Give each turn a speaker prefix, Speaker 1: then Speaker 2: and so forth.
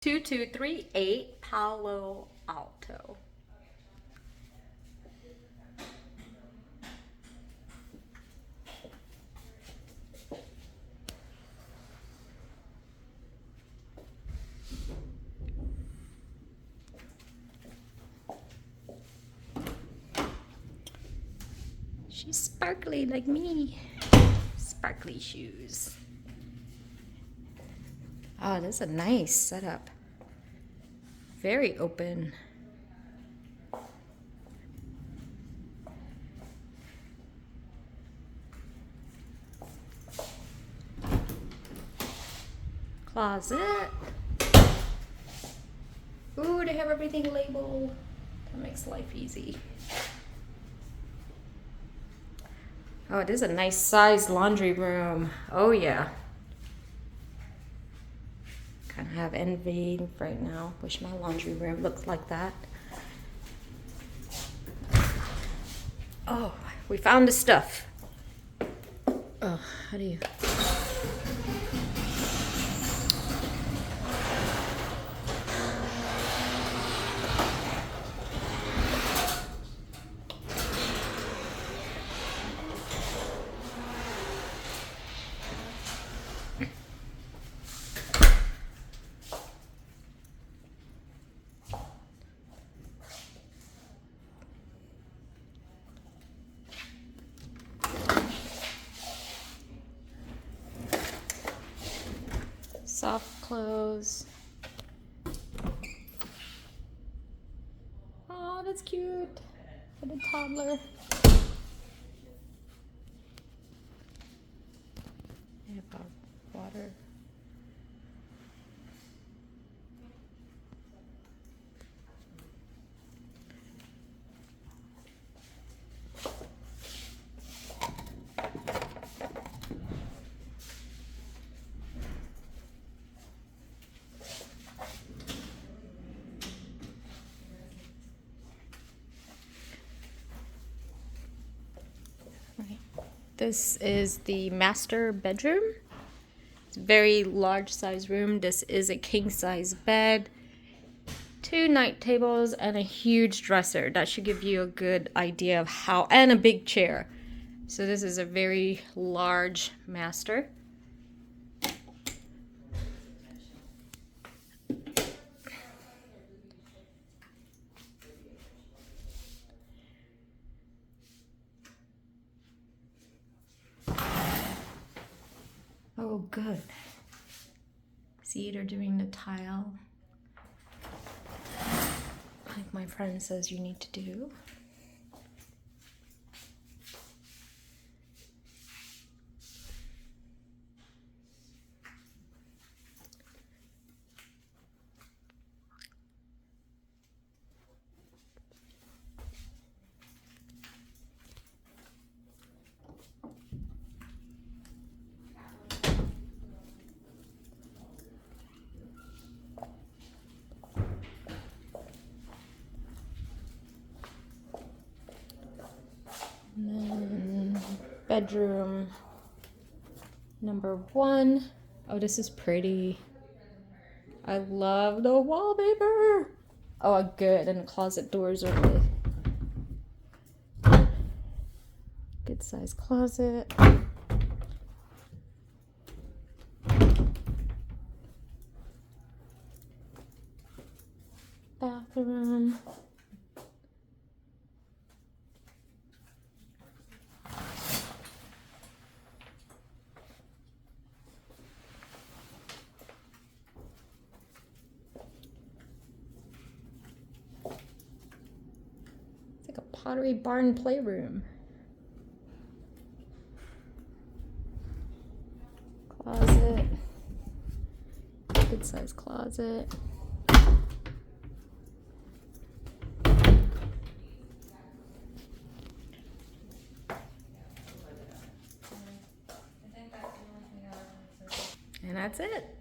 Speaker 1: 2238 Palo Alto. She's sparkly like me. Sparkly shoes. Oh, this is a nice setup. Very open. Closet. Ooh, they have everything labeled. That makes life easy. Oh, it is a nice sized laundry room. Oh yeah. Kind of have envy right now. Wish my laundry room looked like that. Oh, we found the stuff. Oh, how do you? Soft clothes. Oh, that's cute. For the toddler. I have water. This is the master bedroom. It's a very large size room. This is a king size bed, 2 night tables, and a huge dresser. That should give you a good idea of how, and a big chair. So this is a very large master. Oh, good. See, they're doing the tile, like my friend says you need to do. And then bedroom number 1. Oh, this is pretty. I love the wallpaper. Oh, good. And the closet doors are really good size closet. Bathroom. Pottery barn playroom. Closet. Good size closet. And that's it.